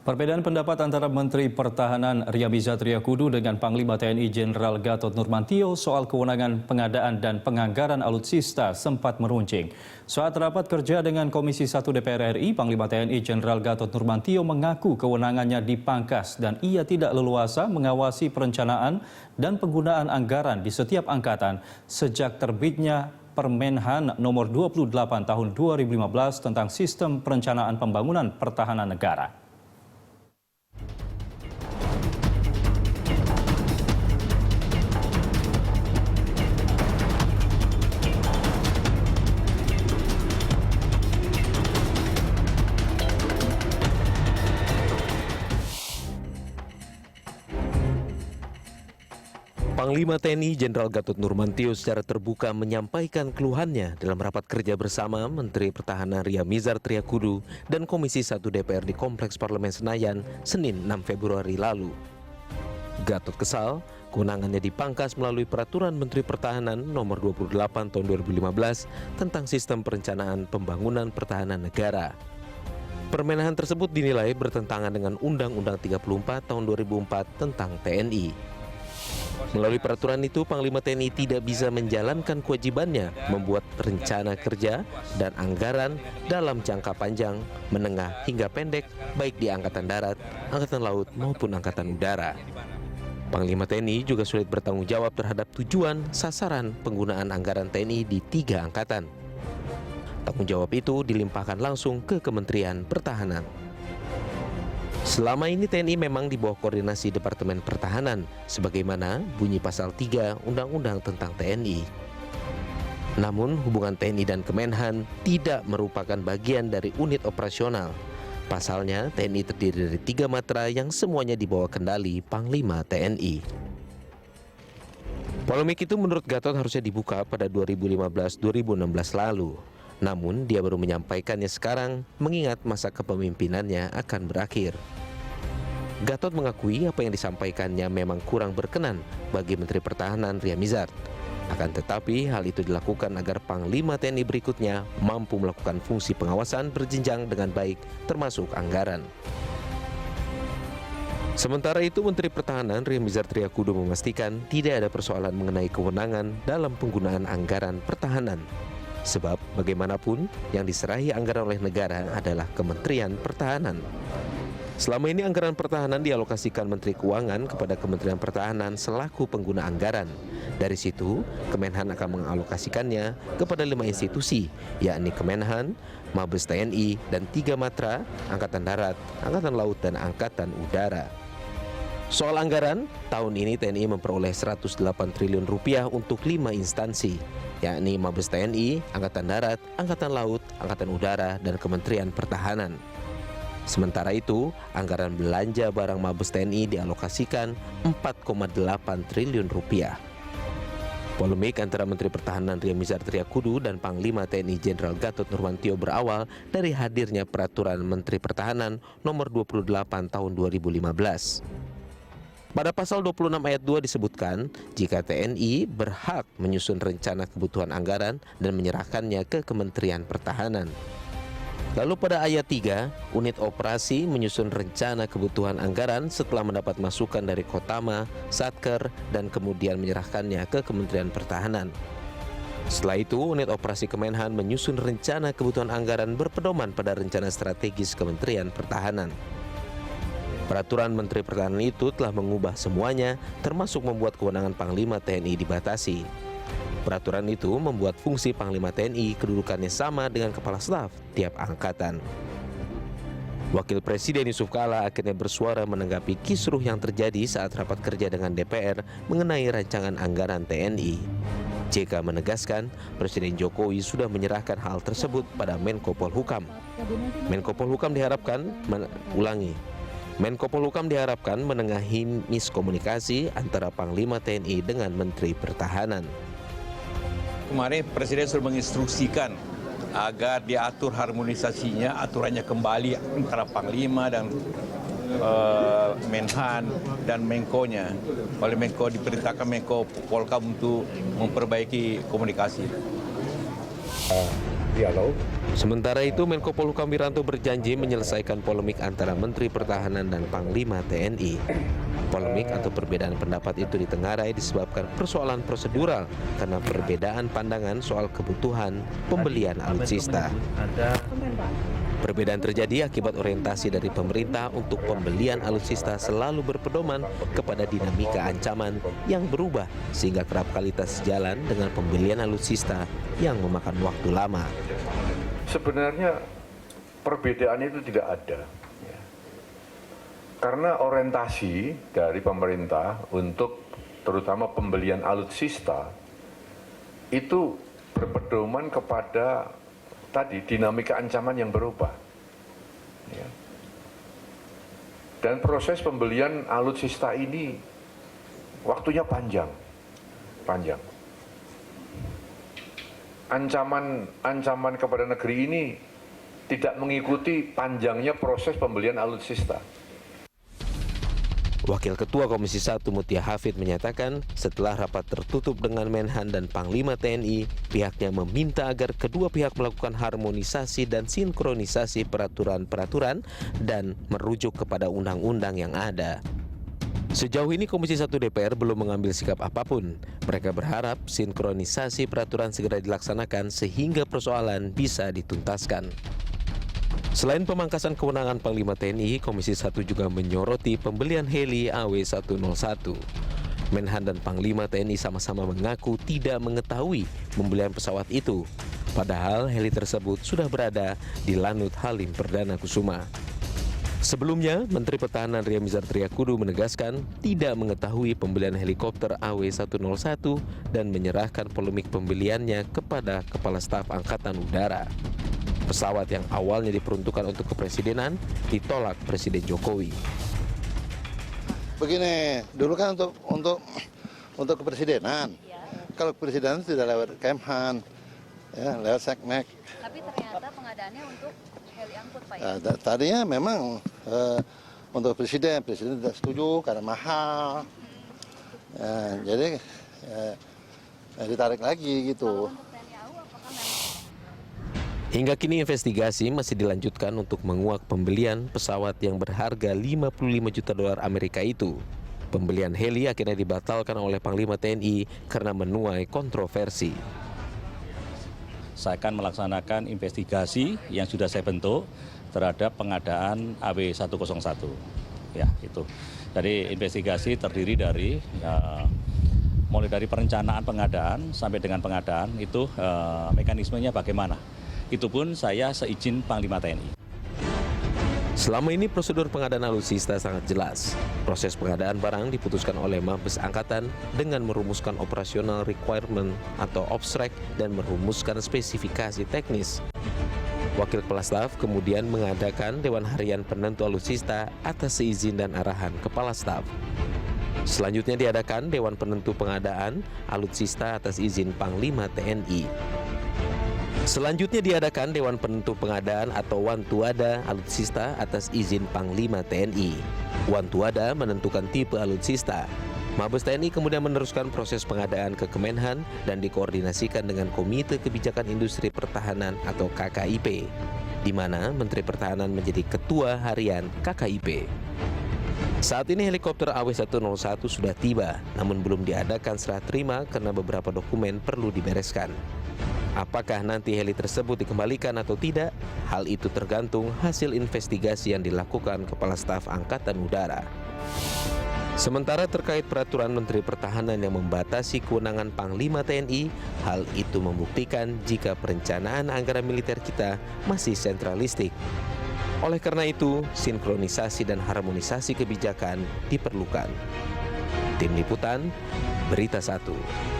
Perbedaan pendapat antara Menteri Pertahanan Ria Mizar Triakudu dengan Panglima TNI Jenderal Gatot Nurmantio soal kewenangan pengadaan dan penganggaran alutsista sempat meruncing. Saat rapat kerja dengan Komisi 1 DPR RI, Panglima TNI Jenderal Gatot Nurmantio mengaku kewenangannya dipangkas dan ia tidak leluasa mengawasi perencanaan dan penggunaan anggaran di setiap angkatan sejak terbitnya Permenhan nomor 28 tahun 2015 tentang Sistem Perencanaan Pembangunan Pertahanan Negara. Panglima TNI Jenderal Gatot Nurmantio secara terbuka menyampaikan keluhannya dalam rapat kerja bersama Menteri Pertahanan Ria Mizar Triakudu dan Komisi 1 DPR di Kompleks Parlemen Senayan, Senin 6 Februari lalu. Gatot kesal, kewenangannya dipangkas melalui Peraturan Menteri Pertahanan nomor 28 tahun 2015 tentang Sistem Perencanaan Pembangunan Pertahanan Negara. Permenahan tersebut dinilai bertentangan dengan Undang-Undang 34 tahun 2004 tentang TNI. Melalui peraturan itu, Panglima TNI tidak bisa menjalankan kewajibannya membuat rencana kerja dan anggaran dalam jangka panjang, menengah hingga pendek, baik di Angkatan Darat, Angkatan Laut maupun Angkatan Udara. Panglima TNI juga sulit bertanggung jawab terhadap tujuan, sasaran penggunaan anggaran TNI di 3 angkatan. Tanggung jawab itu dilimpahkan langsung ke Kementerian Pertahanan. Selama ini TNI memang di bawah koordinasi Departemen Pertahanan, sebagaimana bunyi pasal 3 Undang-Undang tentang TNI. Namun hubungan TNI dan Kemenhan tidak merupakan bagian dari unit operasional. Pasalnya TNI terdiri dari 3 matra yang semuanya di bawah kendali Panglima TNI. Polemik itu menurut Gatot harusnya dibuka pada 2015-2016 lalu. Namun dia baru menyampaikannya sekarang mengingat masa kepemimpinannya akan berakhir. Gatot mengakui apa yang disampaikannya memang kurang berkenan bagi Menteri Pertahanan Ria Mizar. Akan tetapi hal itu dilakukan agar Panglima TNI berikutnya mampu melakukan fungsi pengawasan berjenjang dengan baik termasuk anggaran. Sementara itu Menteri Pertahanan Ria Mizar Triakudu memastikan tidak ada persoalan mengenai kewenangan dalam penggunaan anggaran pertahanan. Sebab bagaimanapun yang diserahi anggaran oleh negara adalah Kementerian Pertahanan. Selama ini anggaran pertahanan dialokasikan Menteri Keuangan kepada Kementerian Pertahanan selaku pengguna anggaran. Dari situ, Kemenhan akan mengalokasikannya kepada 5 institusi, yakni Kemenhan, Mabes TNI, dan 3 matra, Angkatan Darat, Angkatan Laut, dan Angkatan Udara. Soal anggaran, tahun ini TNI memperoleh 108 triliun rupiah untuk 5 instansi, yakni Mabes TNI, Angkatan Darat, Angkatan Laut, Angkatan Udara, dan Kementerian Pertahanan. Sementara itu, anggaran belanja barang Mabes TNI dialokasikan 4,8 triliun rupiah. Polemik antara Menteri Pertahanan Ria Mizar Triakudu dan Panglima TNI Jenderal Gatot Nurmantio berawal dari hadirnya Peraturan Menteri Pertahanan nomor 28 tahun 2015. Pada pasal 26 ayat 2 disebutkan, jika TNI berhak menyusun rencana kebutuhan anggaran dan menyerahkannya ke Kementerian Pertahanan. Lalu pada ayat 3, unit operasi menyusun rencana kebutuhan anggaran setelah mendapat masukan dari Kotama, Satker, dan kemudian menyerahkannya ke Kementerian Pertahanan. Setelah itu, unit operasi Kemenhan menyusun rencana kebutuhan anggaran berpedoman pada rencana strategis Kementerian Pertahanan. Peraturan Menteri Pertahanan itu telah mengubah semuanya, termasuk membuat kewenangan Panglima TNI dibatasi. Peraturan itu membuat fungsi Panglima TNI kedudukannya sama dengan Kepala Staf tiap angkatan. Wakil Presiden Yusuf Kala akhirnya bersuara menanggapi kisruh yang terjadi saat rapat kerja dengan DPR mengenai rancangan anggaran TNI. JK menegaskan Presiden Jokowi sudah menyerahkan hal tersebut pada Menko Polhukam. Menko Polhukam diharapkan Menko Polhukam diharapkan menengahi miskomunikasi antara Panglima TNI dengan Menteri Pertahanan. Kemarin Presiden sudah menginstruksikan agar diatur harmonisasinya, aturannya kembali antara Panglima dan Menhan dan Menko-nya. Oleh Menko diperintahkan Menko Polhukam untuk memperbaiki komunikasi. dialog. Sementara itu, Menko Polhukam Wiranto berjanji menyelesaikan polemik antara Menteri Pertahanan dan Panglima TNI. Polemik atau perbedaan pendapat itu ditengarai disebabkan persoalan prosedural karena perbedaan pandangan soal kebutuhan pembelian alutsista. Perbedaan terjadi akibat orientasi dari pemerintah untuk pembelian alutsista selalu berpedoman kepada dinamika ancaman yang berubah sehingga kerap kali tak sejalan dengan pembelian alutsista yang memakan waktu lama. Sebenarnya perbedaan itu tidak ada. Karena orientasi dari pemerintah untuk terutama pembelian alutsista itu berpedoman kepada tadi dinamika ancaman yang berubah. Ya. Dan proses pembelian alutsista ini waktunya panjang. Ancaman kepada negeri ini tidak mengikuti panjangnya proses pembelian alutsista. Wakil Ketua Komisi 1 Mutia Hafid menyatakan setelah rapat tertutup dengan Menhan dan Panglima TNI, pihaknya meminta agar kedua pihak melakukan harmonisasi dan sinkronisasi peraturan-peraturan dan merujuk kepada undang-undang yang ada. Sejauh ini Komisi 1 DPR belum mengambil sikap apapun. Mereka berharap sinkronisasi peraturan segera dilaksanakan sehingga persoalan bisa dituntaskan. Selain pemangkasan kewenangan Panglima TNI, Komisi 1 juga menyoroti pembelian heli AW101. Menhan dan Panglima TNI sama-sama mengaku tidak mengetahui pembelian pesawat itu. Padahal heli tersebut sudah berada di Lanut Halim Perdana Kusuma. Sebelumnya, Menteri Pertahanan Ryamizar Triakudu menegaskan tidak mengetahui pembelian helikopter AW101 dan menyerahkan polemik pembeliannya kepada Kepala Staf Angkatan Udara. Pesawat yang awalnya diperuntukkan untuk kepresidenan ditolak Presiden Jokowi. Begini, dulu kan untuk kepresidenan. Kalau kepresidenan tidak lewat Kemhan, ya, lewat Seknek. Tapi ternyata pengadaannya untuk heli angkut, Pak. Ya, tadinya memang untuk presiden tidak setuju karena mahal. Ya, jadi ditarik lagi gitu. Hingga kini investigasi masih dilanjutkan untuk menguak pembelian pesawat yang berharga 55 juta dolar Amerika itu. Pembelian heli akhirnya dibatalkan oleh Panglima TNI karena menuai kontroversi. Saya akan melaksanakan investigasi yang sudah saya bentuk terhadap pengadaan AW101. Ya, itu. Jadi investigasi terdiri dari mulai dari perencanaan pengadaan sampai dengan pengadaan itu mekanismenya bagaimana. Itu pun saya seizin Panglima TNI. Selama ini prosedur pengadaan alutsista sangat jelas. Proses pengadaan barang diputuskan oleh Mabes Angkatan dengan merumuskan operational requirement atau OPSREC dan merumuskan spesifikasi teknis. Wakil Kepala Staf kemudian mengadakan Dewan Harian Penentu Alutsista atas seizin dan arahan Kepala Staf. Selanjutnya diadakan Dewan Penentu Pengadaan Alutsista atas izin Panglima TNI. Selanjutnya diadakan Dewan Penentu Pengadaan atau Wantuada Alutsista atas izin Panglima TNI. Wantuada menentukan tipe alutsista. Mabes TNI kemudian meneruskan proses pengadaan ke Kemenhan dan dikoordinasikan dengan Komite Kebijakan Industri Pertahanan atau KKIP, di mana Menteri Pertahanan menjadi Ketua Harian KKIP. Saat ini helikopter AW101 sudah tiba, namun belum diadakan serah terima karena beberapa dokumen perlu dibereskan. Apakah nanti heli tersebut dikembalikan atau tidak? Hal itu tergantung hasil investigasi yang dilakukan Kepala Staf Angkatan Udara. Sementara terkait peraturan Menteri Pertahanan yang membatasi kewenangan Panglima TNI, hal itu membuktikan jika perencanaan anggaran militer kita masih sentralistik. Oleh karena itu, sinkronisasi dan harmonisasi kebijakan diperlukan. Tim Liputan, Berita 1.